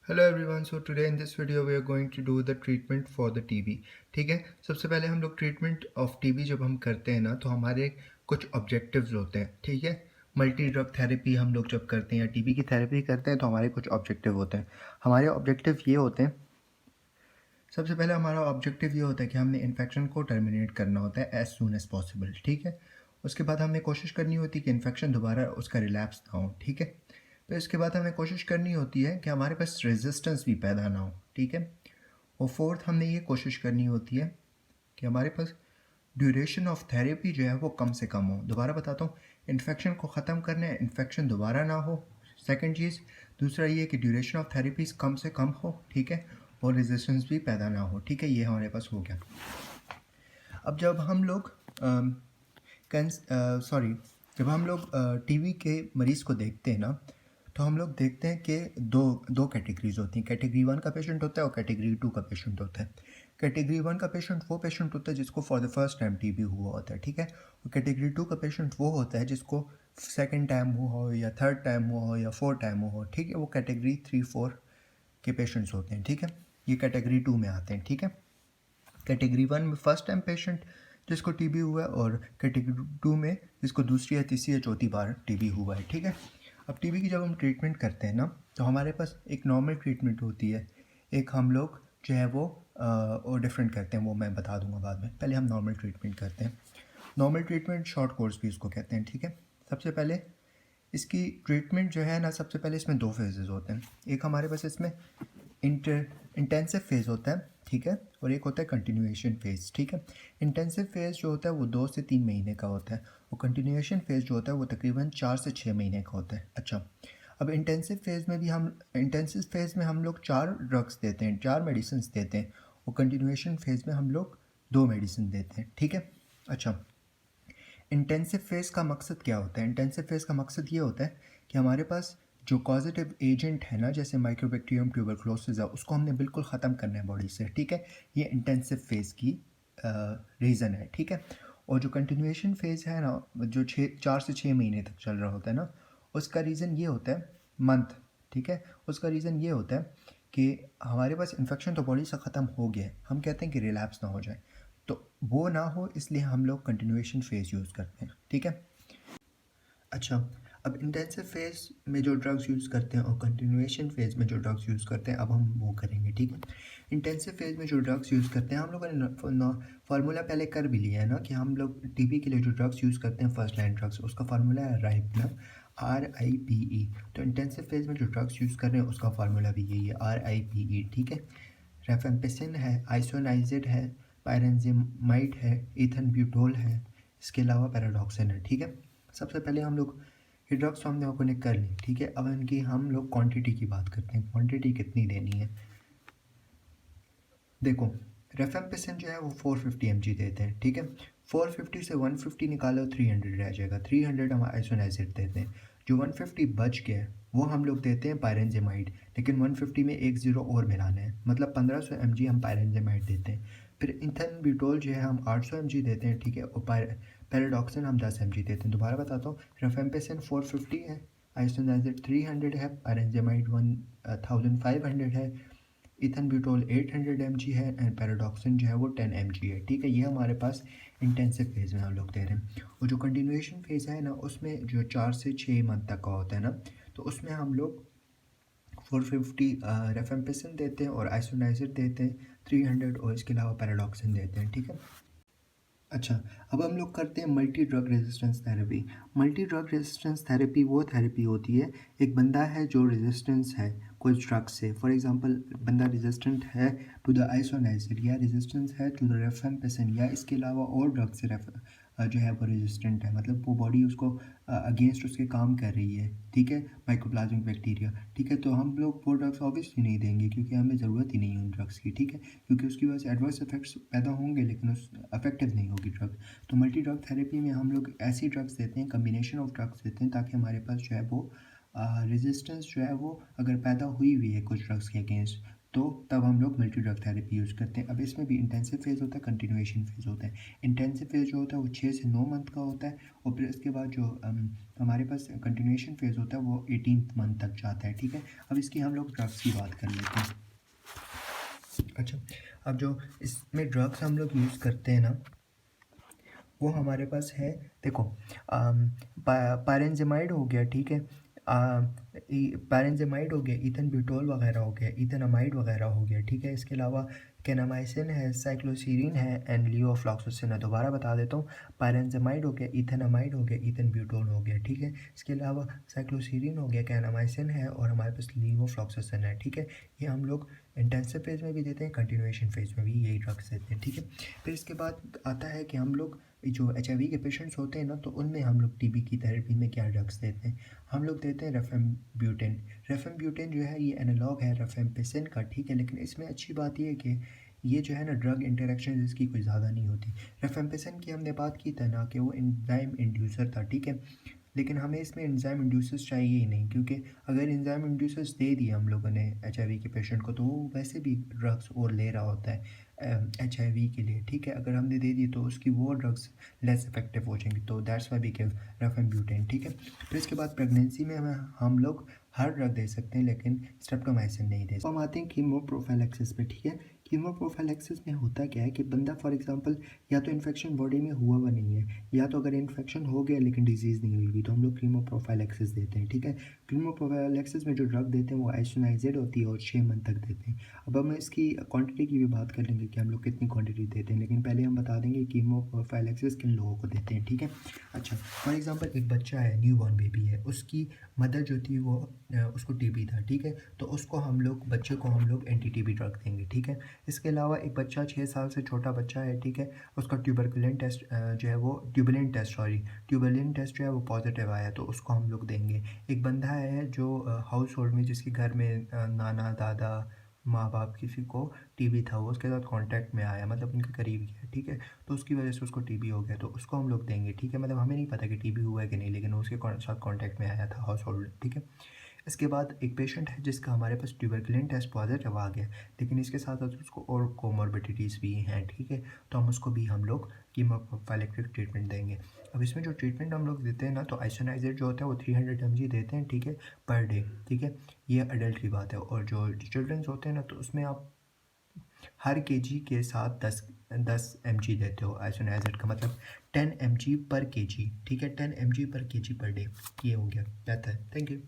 Hello everyone. So today in this video we are going to do the treatment for the TB. ठीक है, सबसे पहले हम लोग ट्रीटमेंट ऑफ टीबी जब हम करते हैं ना, तो हमारे कुछ ऑब्जेक्टिव्स होते हैं। ठीक है, मल्टी ड्रग थेरेपी हम लोग जब करते हैं या टीबी की थेरेपी करते हैं तो हमारे कुछ ऑब्जेक्टिव होते हैं। हमारे ऑब्जेक्टिव ये होते हैं, सबसे पहले हमारा ऑब्जेक्टिव ये होता है कि हमने इन्फेक्शन को टर्मिनेट करना होता है एज सून एज पॉसिबल। ठीक है, उसके बाद हमें कोशिश करनी होती है कि इन्फेक्शन दोबारा उसका रिलैप्स ना हो। ठीक है, तो इसके बाद हमें कोशिश करनी होती है कि हमारे पास रेजिस्टेंस भी पैदा ना हो। ठीक है, और फोर्थ हमने ये कोशिश करनी होती है कि हमारे पास ड्यूरेशन ऑफ थेरेपी जो है वो कम से कम हो। दोबारा बताता हूँ, इन्फेक्शन को ख़त्म करना है, इन्फेक्शन दोबारा ना हो। सेकंड चीज़, दूसरा ये कि ड्यूरेशन ऑफ थेरेपीज कम से कम हो। ठीक है, और रेजिस्टेंस भी पैदा ना हो। ठीक है, ये हमारे पास हो गया। अब जब हम लोग सॉरी जब हम लोग टीबी के मरीज़ को देखते हैं ना, तो हम लोग देखते हैं कि दो दो कैटेगरीज होती हैं। कैटेगरी 1 का पेशेंट होता है और कैटेगरी 2 का पेशेंट होता है। कैटेगरी 1 का पेशेंट वो पेशेंट होता है जिसको for the first time TB हुआ होता है। ठीक है, और कैटेगरी 2 का पेशेंट वो होता है जिसको सेकेंड टाइम हुआ हो या थर्ड टाइम हुआ हो या फोर्थ टाइम हुआ हो। ठीक है, वो कैटेगरी 3-4 के पेशेंट्स होते हैं। ठीक है, ये कैटेगरी 2 में आते हैं। ठीक है, कैटेगरी 1 में फर्स्ट टाइम पेशेंट जिसको टीबी हुआ है, और कैटेगरी 2 में जिसको दूसरी या तीसरी या चौथी बार टीबी हुआ है। ठीक है, अब टीबी की जब हम ट्रीटमेंट करते हैं ना, तो हमारे पास एक नॉर्मल ट्रीटमेंट होती है, एक हम लोग जो है वो और डिफरेंट करते हैं, वो मैं बता दूंगा बाद में। पहले हम नॉर्मल ट्रीटमेंट करते हैं। नॉर्मल ट्रीटमेंट शॉर्ट कोर्स भी इसको कहते हैं। ठीक है, सबसे पहले इसकी ट्रीटमेंट जो है ना, सबसे पहले इसमें दो फेजेस होते हैं। एक हमारे पास इसमें इंटेंसिव फेज़ होता है। ठीक है, और एक होता है कंटिन्यूएशन फेज़। ठीक है, इंटेंसिव फेज़ जो होता है वो 2 से 3 महीने का होता है, और कंटिन्यूएशन फेज़ जो होता है वो तकरीबन 4 से 6 महीने का होता है। अच्छा, अब इंटेंसिव फेज़ में हम लोग 4 ड्रग्स देते हैं, 4 मेडिसिन देते हैं, और कंटिन्यूएशन फेज़ में हम लोग 2 मेडिसिन देते हैं। ठीक है, अच्छा, इंटेंसिव फेज़ का मकसद क्या होता है? इंटेंसिव फेज़ का मकसद ये होता है कि हमारे पास जो कॉजेटिव एजेंट है ना, जैसे माइक्रोबैक्टीरियम ट्यूबरक्लोसिस है, उसको हमने बिल्कुल ख़त्म करना है बॉडी से। ठीक है, ये इंटेंसिव फेज़ की रीज़न है। ठीक है, और जो कंटिन्यूएशन फेज़ है ना, जो 4 से 6 महीने तक चल रहा होता है ना, उसका रीज़न ये होता है मंथ। ठीक है, उसका रीज़न ये होता है कि हमारे पास इन्फेक्शन तो बॉडी से ख़त्म हो गया है, हम कहते हैं कि रिलैप्स ना हो जाए, तो वो ना हो इसलिए हम लोग कंटिन्यूएशन फेज़ यूज़ करते हैं। ठीक है, अच्छा, अब इंटेंसिव फेज़ में जो ड्रग्स यूज़ करते हैं और कंटिन्यूएशन फेज़ में जो ड्रग्स यूज़ करते हैं, अब हम वो करेंगे। ठीक है, इंटेंसिव फेज़ में जो ड्रग्स यूज़ करते हैं, हम लोगों ने फार्मूला पहले कर भी लिया है ना, कि हम लोग टीबी के लिए जो ड्रग्स यूज़ करते हैं फर्स्ट लाइन ड्रग्स, उसका फार्मूला है राइपनर, RIPE। तो इंटेंसिव फेज़ में जो ड्रग्स यूज़ कर रहे हैं उसका फार्मूला भी यही है, RIPE। ठीक है, रेफेम्पिसिन है, आइसोनाइजिड है, पायरेंजिमाइड है, इथेनब्यूटोल है, इसके अलावा पैराडॉक्सिन है। ठीक है, सबसे पहले हम लोग ये ड्रग्स तो हमने अपने कर ली। ठीक है, अब इनकी हम लोग क्वांटिटी की बात करते हैं, क्वांटिटी कितनी देनी है। देखो, रेफेम्पिसिन जो है वो 450 mg देते हैं। ठीक है, 450 से 150 निकालो 300 रह जाएगा, 300 हम आइसोनाइजिड देते हैं। जो 150 बच गया वो हम लोग देते हैं पायरेंजिमाइड, लेकिन 150 में एक ज़ीरो और मिलाना है, मतलब 1500 mg हम पायरेंजिमाइड देते हैं। फिर इथेनब्यूटोल जो है हम 800 mg देते हैं। ठीक है, और पैराडॉक्सिन हम 10 mg देते हैं। दोबारा बताता हूँ, रेफेम्पिसिन 450 है, आइसोनाइजिड 300 है, पायरेंजिमाइड 1500 है, इथेनब्यूटोल 800 mg है, एंड पैराडॉक्सिन जो है वो 10 mg है। ठीक है, ये हमारे पास इंटेंसिव फेज़ में हम लोग दे रहे हैं। और जो कंटिन्यूएशन फेज़ है ना, उसमें जो 4 से 6 मंथ तक का होता है ना, तो उसमें हम लोग 450 रेफेम्पिसिन देते हैं और आइसोनाइजिड देते हैं 300, और इसके अलावा पैराडॉक्सिन देते हैं। ठीक है, अच्छा, अब हम लोग करते हैं multi drug resistance therapy. Multi drug resistance therapy वो थेरेपी होती है, एक बंदा है जो रेजिस्टेंस है कोई ड्रग से, फॉर एग्जांपल बंदा रेजिस्टेंट है टू द आइसोनाइजिड, या रेजिस्टेंस है टू द रेफेम्पिसिन, या इसके अलावा और ड्रग से जो है वो रेजिस्टेंट है, मतलब वो बॉडी उसको अगेंस्ट उसके काम कर रही है। ठीक है, माइकोप्लाज्मिक बैक्टीरिया। ठीक है, तो हम लोग वो ड्रग्स ऑब्वियसली नहीं देंगे, क्योंकि हमें ज़रूरत ही नहीं है उन ड्रग्स की। ठीक है, क्योंकि उसकी वजह से एडवर्स इफेक्ट्स पैदा होंगे, लेकिन उस अफेक्टिव नहीं होगी ड्रग। तो मल्टी ड्रग थेरेपी में हम लोग ऐसी ड्रग्स देते हैं, कम्बिनेशन ऑफ ड्रग्स देते हैं, ताकि हमारे पास जो है वो रेजिस्टेंस जो है वो अगर पैदा हुई हुई है कुछ ड्रग्स के अगेंस्ट, तो तब हम लोग मल्टी ड्रग थेरेपी यूज़ करते हैं। अब इसमें भी इंटेंसिव फेज़ होता है, कंटिन्यूएशन फेज़ होता है। इंटेंसिव फेज़ जो होता है वो 6 से 9 मंथ का होता है और फिर उसके बाद जो हमारे पास कंटिन्यूएशन फेज़ होता है वो 18th मंथ तक जाता है, ठीक है। अब इसकी हम लोग ड्रग्स की बात कर लेते हैं। अच्छा, अब जो इसमें ड्रग्स हम लोग यूज़ करते हैं ना, वो हमारे पास है, देखो पायरेंजिमाइड हो गया, ठीक है, पायरेंजिमाइड हो गया, इथन ब्यूटोल वगैरह हो गया, इथेनामाइड वगैरह हो गया, ठीक है। इसके अलावा केनामाइसिन है, साइक्लोसीरिन है एंड लियोफ्लॉक्सासिन है। दोबारा बता देता हूँ, पायरेंजिमाइड हो गया, इथेनामाइड हो गया, इथन ब्यूटोल हो गया, ठीक है। इसके अलावा साइक्लोसीरिन हो गया, केनामाइसिन है और हमारे पास लियोफ्लॉक्सासिन है, ठीक है। ये हम लोग इंटेंसिव फेज़ में भी देते हैं, कंटिन्यूएशन फेज़ में भी यही ड्रग्स देते हैं, ठीक है। फिर इसके बाद आता है कि हम लोग जो HIV के पेशेंट्स होते हैं ना, तो उनमें हम लोग TB की थेरेपी में क्या ड्रग्स देते हैं। हम लोग देते हैं रेफेम्ब्यूटेन। रेफेम्ब्यूटेन जो है ये एनालॉग है रेफेम्पिसिन का, ठीक है। लेकिन इसमें अच्छी बात ये है कि ये जो है ना ड्रग इंटरेक्शन इसकी कोई ज़्यादा नहीं होती। रेफेम्पिसिन की हमने बात की था ना कि वो एंजाइम इंड्यूसर था, ठीक है। लेकिन हमें इसमें एंजाइम इंड्यूसर्स चाहिए ही नहीं, क्योंकि अगर एंजाइम इंड्यूसर्स दे दिए हम लोगों ने HIV के पेशेंट को, तो वो वैसे भी ड्रग्स और ले रहा होता है HIV के लिए, ठीक है। अगर हमने दे दी तो उसकी वो ड्रग्स लेस इफेक्टिव हो जाएंगी, तो दैट्स वाई वी गिव रेफेम्ब्यूटेन, ठीक है। फिर इसके बाद प्रेगनेंसी में हम लोग हर ड्रग दे सकते हैं, लेकिन स्ट्रेप्टोमाइसिन नहीं दे सकते। हम आते हैं कीमोप्रोफाइलैक्सिस पे, ठीक है। कीमोप्रोफाइलैक्सिस में होता क्या है कि बंदा फॉर एग्जांपल या तो इन्फेक्शन बॉडी में हुआ हुआ नहीं है, या तो अगर इन्फेक्शन हो गया लेकिन डिजीज़ नहीं हुई हुई, तो हम लोग कीमोप्रोफाइलैक्सिस देते हैं, ठीक है। कीमोप्रोफाइलैक्सिस में जो ड्रग देते हैं वो आइसोनाइजेड होती है और 6 मंथ तक देते हैं। अब हम इसकी क्वांटिटी की भी बात कर लेंगे कि हम लोग कितनी क्वांटिटी देते हैं, लेकिन पहले हम बता देंगे कीमोप्रोफाइलैक्सिस किन लोगों को देते हैं, ठीक है। अच्छा, फॉर एग्जांपल एक बच्चा है, न्यू बॉर्न बेबी है, उसकी मदर जो थी वो उसको TB था, ठीक है। तो उसको हम लोग बच्चे को हम लोग एंटी TB ड्रग देंगे, ठीक है। इसके अलावा एक बच्चा 6 साल से छोटा बच्चा है, ठीक है, उसका ट्यूबरकुलिन टेस्ट जो है वो ट्यूबरलिन टेस्ट जो है वो पॉजिटिव आया, तो उसको हम लोग देंगे। एक बंदा है जो हाउस होल्ड में जिसके घर में नाना दादा माँ बाप किसी को TB था, वो उसके साथ कांटेक्ट में आया, मतलब उनके करीब गया, ठीक है, तो उसकी वजह से उसको TB हो गया, तो उसको हम लोग देंगे, ठीक है। मतलब हमें नहीं पता कि TB हुआ है कि नहीं, लेकिन उसके साथ कांटेक्ट में आया था हाउस होल्ड, ठीक है। इसके बाद एक पेशेंट है जिसका हमारे पास ट्यूबरकुलिन टेस्ट पॉजिटिव आ गया, लेकिन इसके साथ साथ उसको और कोमॉर्बिडिटीज़ भी हैं, ठीक है, तो हम उसको भी हम लोग कीमोप्रोफाइलैक्टिक ट्रीटमेंट देंगे। अब इसमें जो ट्रीटमेंट हम लोग देते हैं ना, तो आइसोनाइजेड जो होता है वो 300 mg देते हैं, ठीक है, पर डे, ठीक है। ये अडल्ट की बात है। और जो चिल्ड्रंस होते हैं ना, तो उसमें आप हर kg के साथ 10 mg देते हो आइसोनाइजेड का, मतलब 10 mg पर kg, ठीक है, 10 mg पर kg पर डे। ये हो गया, बेहतर, थैंक यू।